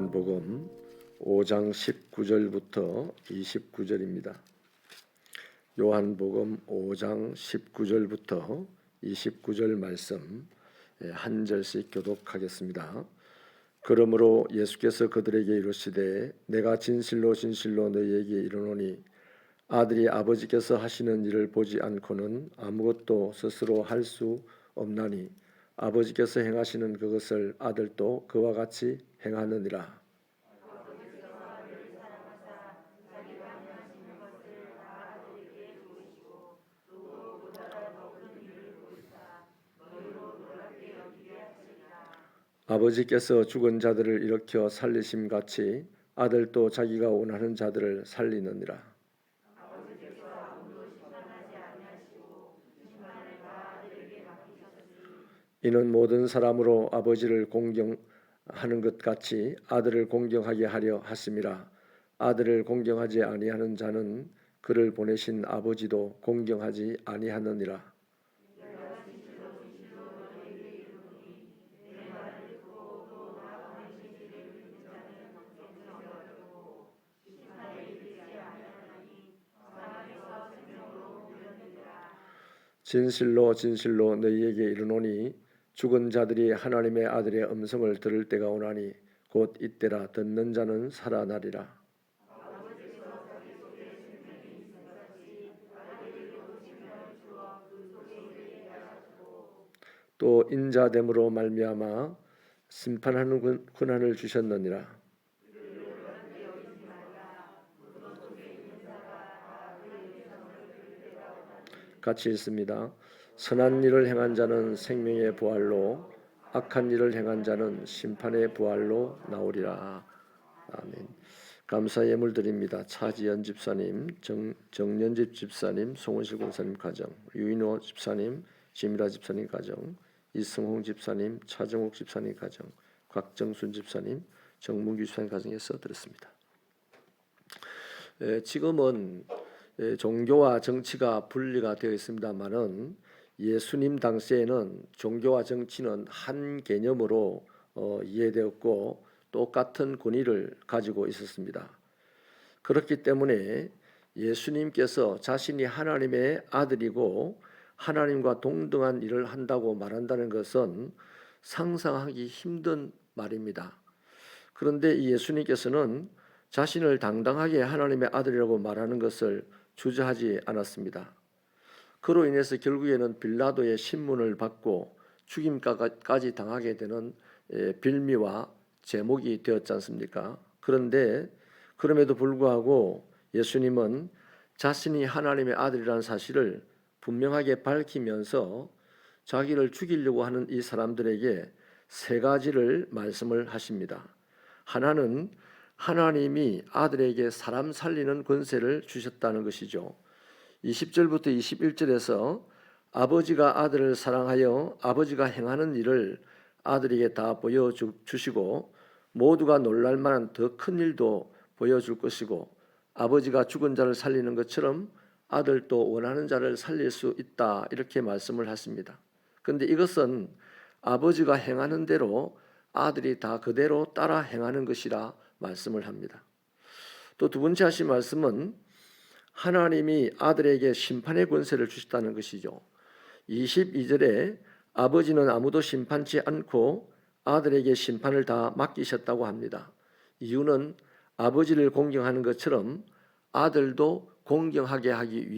요한복음 5장 19절부터 29절입니다. 요한복음 5장 19절부터 29절 말씀 한 절씩 교독하겠습니다. 그러므로 예수께서 그들에게 이르시되 내가 진실로 진실로 너희에게 이르노니 아들이 아버지께서 하시는 일을 보지 않고는 아무것도 스스로 할 수 없나니 아버지께서 행하시는 그것을 아들도 그와 같이 행하느니라. 아버지께서 죽은 자들을 일으켜 살리심 같이 아들도 자기가 원하는 자들을 살리느니라. 이는 모든 사람으로 아버지를 공경하는 것 같이 아들을 공경하게 하려 하심이라. 아들을 공경하지 아니하는 자는 그를 보내신 아버지도 공경하지 아니하느니라. 진실로 진실로 너희에게 이르노니 죽은 자들이 하나님의 아들의 음성을 들을 때가 오나니 곧 이때라. 듣는 자는 살아나리라. 또 인자됨으로 말미암아 심판하는 권한을 주셨느니라. 같이 읽습니다. 선한 일을 행한 자는 생명의 부활로, 악한 일을 행한 자는 심판의 부활로 나오리라. 아멘. 감사 예물 드립니다. 차지연 집사님, 정연집 집사님, 송원실 권사님 가정, 유인호 집사님, 지미라 집사님 가정, 이승홍 집사님, 차정욱 집사님 가정, 곽정순 집사님, 정문규 집사님 가정에서 드렸습니다. 지금은 종교와 정치가 분리가 되어 있습니다만은 예수님 당시에는 종교와 정치는 한 개념으로 이해되었고 똑같은 권위를 가지고 있었습니다. 그렇기 때문에 예수님께서 자신이 하나님의 아들이고 하나님과 동등한 일을 한다고 말한다는 것은 상상하기 힘든 말입니다. 그런데 이 예수님께서는 자신을 당당하게 하나님의 아들이라고 말하는 것을 주저하지 않았습니다. 그로 인해서 결국에는 빌라도의 신문을 받고 죽임까지 당하게 되는 빌미와 제목이 되었지 않습니까? 그런데 그럼에도 불구하고 예수님은 자신이 하나님의 아들이라는 사실을 분명하게 밝히면서 자기를 죽이려고 하는 이 사람들에게 세 가지를 말씀을 하십니다. 하나는 하나님이 아들에게 사람 살리는 권세를 주셨다는 것이죠. 20절부터 21절에서 아버지가 아들을 사랑하여 아버지가 행하는 일을 아들에게 다 보여주시고 모두가 놀랄 만한 더 큰 일도 보여줄 것이고 아버지가 죽은 자를 살리는 것처럼 아들도 원하는 자를 살릴 수 있다, 이렇게 말씀을 하십니다. 그런데 이것은 아버지가 행하는 대로 아들이 다 그대로 따라 행하는 것이라 말씀을 합니다. 또 두 번째 하신 말씀은 하나님이 아들에게 심판의 권세를 주셨다는 것이죠. 22절에 아버지는 아무도 심판치 않고 아들에게 심판을 다 맡기셨다고 합니다. 이유는 아버지를 공경하는 것처럼 아들도 공경하게 하기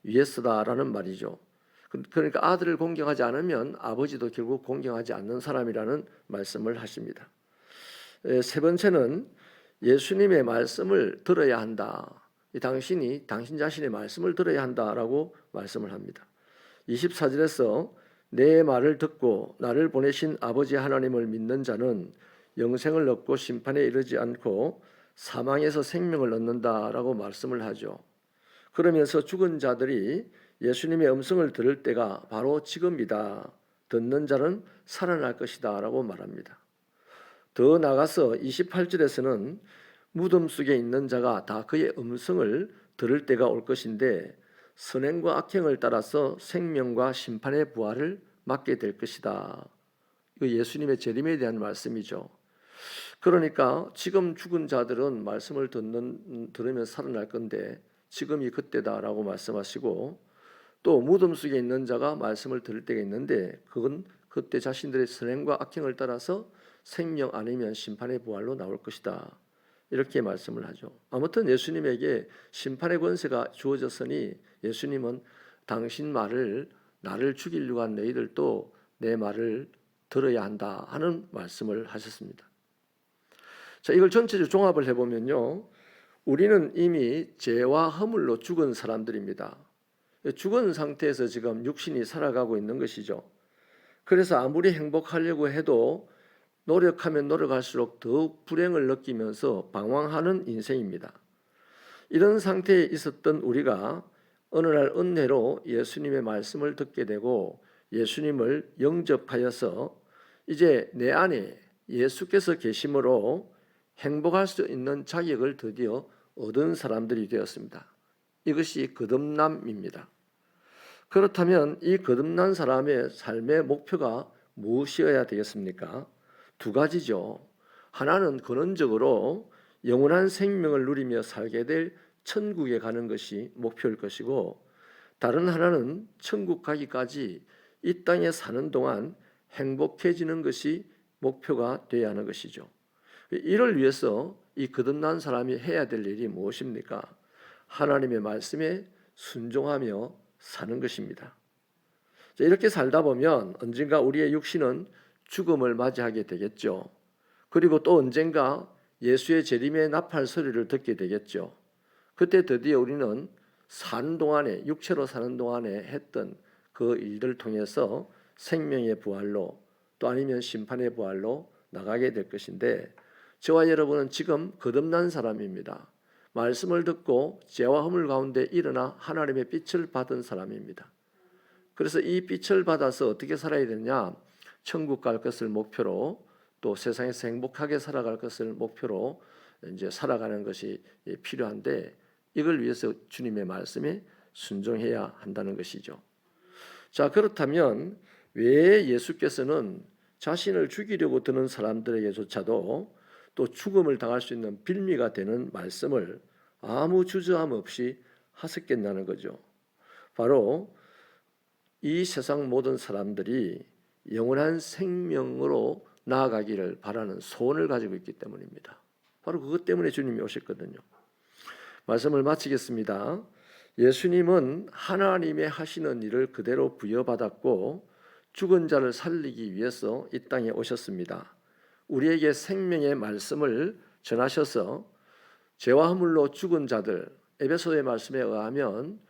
위해서다라는 말이죠. 그러니까 아들을 공경하지 않으면 아버지도 결국 공경하지 않는 사람이라는 말씀을 하십니다. 세 번째는 예수님의 말씀을 들어야 한다. 당신 자신의 말씀을 들어야 한다라고 말씀을 합니다. 24절에서 내 말을 듣고 나를 보내신 아버지 하나님을 믿는 자는 영생을 얻고 심판에 이르지 않고 사망에서 생명을 얻는다라고 말씀을 하죠. 그러면서 죽은 자들이 예수님의 음성을 들을 때가 바로 지금이다. 듣는 자는 살아날 것이다 라고 말합니다. 더 나아가서 28절에서는 무덤 속에 있는 자가 다 그의 음성을 들을 때가 올 것인데 선행과 악행을 따라서 생명과 심판의 부활을 맞게 될 것이다. 이거 예수님의 재림에 대한 말씀이죠. 그러니까 지금 죽은 자들은 말씀을 들으면 살아날 건데 지금이 그때다라고 말씀하시고, 또 무덤 속에 있는 자가 말씀을 들을 때가 있는데 그건 그때 자신들의 선행과 악행을 따라서 생명 아니면 심판의 부활로 나올 것이다, 이렇게 말씀을 하죠. 아무튼 예수님에게 심판의 권세가 주어졌으니 예수님은 당신 말을, 나를 죽이려고 한 너희들도 내 말을 들어야 한다 하는 말씀을 하셨습니다. 자, 이걸 전체적으로 종합을 해보면요, 우리는 이미 죄와 허물로 죽은 사람들입니다. 죽은 상태에서 지금 육신이 살아가고 있는 것이죠. 그래서 아무리 행복하려고 해도 노력하면 노력할수록 더욱 불행을 느끼면서 방황하는 인생입니다. 이런 상태에 있었던 우리가 어느 날 은혜로 예수님의 말씀을 듣게 되고 예수님을 영접하여서 이제 내 안에 예수께서 계심으로 행복할 수 있는 자격을 드디어 얻은 사람들이 되었습니다. 이것이 거듭남입니다. 그렇다면 이 거듭난 사람의 삶의 목표가 무엇이어야 되겠습니까? 두 가지죠. 하나는 근원적으로 영원한 생명을 누리며 살게 될 천국에 가는 것이 목표일 것이고, 다른 하나는 천국 가기까지 이 땅에 사는 동안 행복해지는 것이 목표가 되어야 하는 것이죠. 이를 위해서 이 거듭난 사람이 해야 될 일이 무엇입니까? 하나님의 말씀에 순종하며 사는 것입니다. 이렇게 살다 보면 언젠가 우리의 육신은 죽음을 맞이하게 되겠죠. 그리고 또 언젠가 예수의 재림의 나팔 소리를 듣게 되겠죠. 그때 드디어 우리는 사는 동안에, 육체로 사는 동안에 했던 그 일을 통해서 생명의 부활로, 또 아니면 심판의 부활로 나가게 될 것인데, 저와 여러분은 지금 거듭난 사람입니다. 말씀을 듣고 죄와 허물 가운데 일어나 하나님의 빛을 받은 사람입니다. 그래서 이 빛을 받아서 어떻게 살아야 되느냐? 천국 갈 것을 목표로, 또 세상에서 행복하게 살아갈 것을 목표로 이제 살아가는 것이 필요한데, 이걸 위해서 주님의 말씀에 순종해야 한다는 것이죠. 자, 그렇다면 왜 예수께서는 자신을 죽이려고 드는 사람들에게조차도 또 죽음을 당할 수 있는 빌미가 되는 말씀을 아무 주저함 없이 하셨겠냐는 거죠. 바로 이 세상 모든 사람들이 영원한 생명으로 나아가기를 바라는 소원을 가지고 있기 때문입니다. 바로 그것 때문에 주님이 오셨거든요. 말씀을 마치겠습니다. 예수님은 하나님의 하시는 일을 그대로 부여받았고 죽은 자를 살리기 위해서 이 땅에 오셨습니다. 우리에게 생명의 말씀을 전하셔서 죄와 허물로 죽은 자들, 에베소의 말씀에 의하면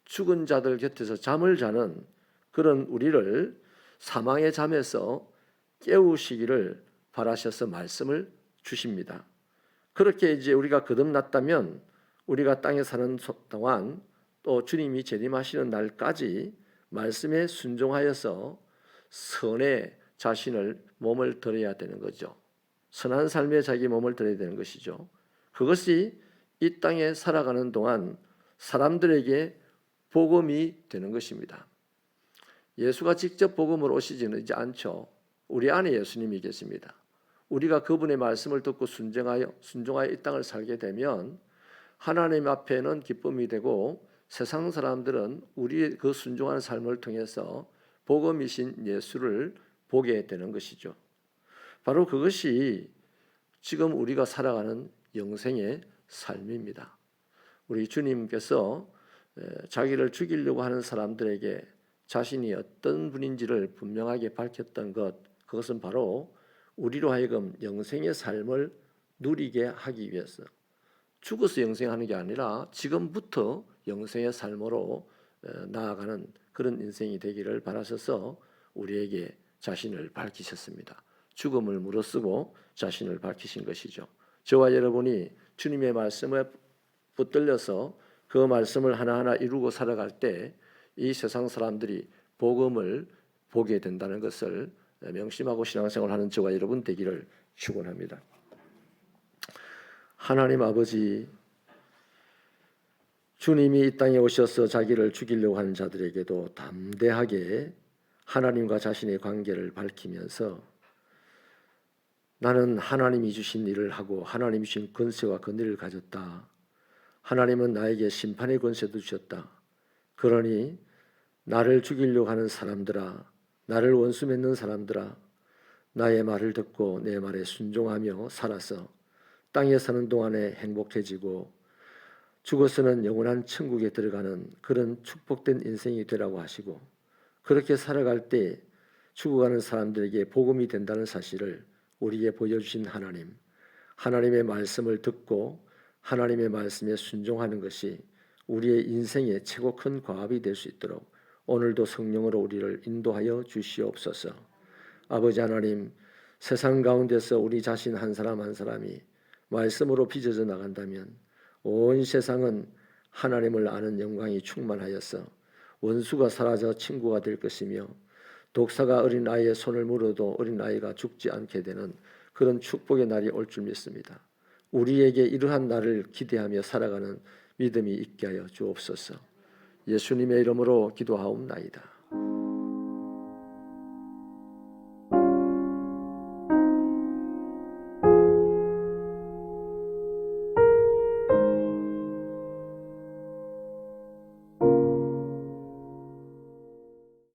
죽은 자들 곁에서 잠을 자는 그런 우리를 사망의 잠에서 깨우시기를 바라셔서 말씀을 주십니다. 그렇게 이제 우리가 거듭났다면 우리가 땅에 사는 동안 또 주님이 재림하시는 날까지 말씀에 순종하여서 선에 자신을 몸을 드려야 되는 거죠. 선한 삶에 자기 몸을 드려야 되는 것이죠. 그것이 이 땅에 살아가는 동안 사람들에게 복음이 되는 것입니다. 예수가 직접 복음을 오시지는 않죠. 우리 안에 예수님이 계십니다. 우리가 그분의 말씀을 듣고 순종하여 이 땅을 살게 되면 하나님 앞에는 기쁨이 되고 세상 사람들은 우리의 그 순종하는 삶을 통해서 복음이신 예수를 보게 되는 것이죠. 바로 그것이 지금 우리가 살아가는 영생의 삶입니다. 우리 주님께서 자기를 죽이려고 하는 사람들에게 자신이 어떤 분인지를 분명하게 밝혔던 것, 그것은 바로 우리로 하여금 영생의 삶을 누리게 하기 위해서, 죽어서 영생하는 게 아니라 지금부터 영생의 삶으로 나아가는 그런 인생이 되기를 바라셔서 우리에게 자신을 밝히셨습니다. 죽음을 무릅쓰고 자신을 밝히신 것이죠. 저와 여러분이 주님의 말씀에 붙들려서 그 말씀을 하나하나 이루고 살아갈 때 이 세상 사람들이 복음을 보게 된다는 것을 명심하고 신앙생활하는 저와 여러분 되기를 축원합니다. 하나님 아버지, 주님이 이 땅에 오셔서 자기를 죽이려고 하는 자들에게도 담대하게 하나님과 자신의 관계를 밝히면서 나는 하나님이 주신 일을 하고 하나님이 주신 권세와 권위를 가졌다. 하나님은 나에게 심판의 권세도 주셨다. 그러니 나를 죽이려고 하는 사람들아, 나를 원수 맺는 사람들아, 나의 말을 듣고 내 말에 순종하며 살아서 땅에 사는 동안에 행복해지고 죽어서는 영원한 천국에 들어가는 그런 축복된 인생이 되라고 하시고, 그렇게 살아갈 때 죽어가는 사람들에게 복음이 된다는 사실을 우리에게 보여주신 하나님, 하나님의 말씀을 듣고 하나님의 말씀에 순종하는 것이 우리의 인생의 최고 큰 과업이 될 수 있도록 오늘도 성령으로 우리를 인도하여 주시옵소서. 아버지 하나님, 세상 가운데서 우리 자신 한 사람 한 사람이 말씀으로 빚어져 나간다면 온 세상은 하나님을 아는 영광이 충만하여서 원수가 사라져 친구가 될 것이며, 독사가 어린아이의 손을 물어도 어린아이가 죽지 않게 되는 그런 축복의 날이 올 줄 믿습니다. 우리에게 이러한 날을 기대하며 살아가는 믿음이 있게 하여 주옵소서. 예수님의 이름으로 기도하옵나이다.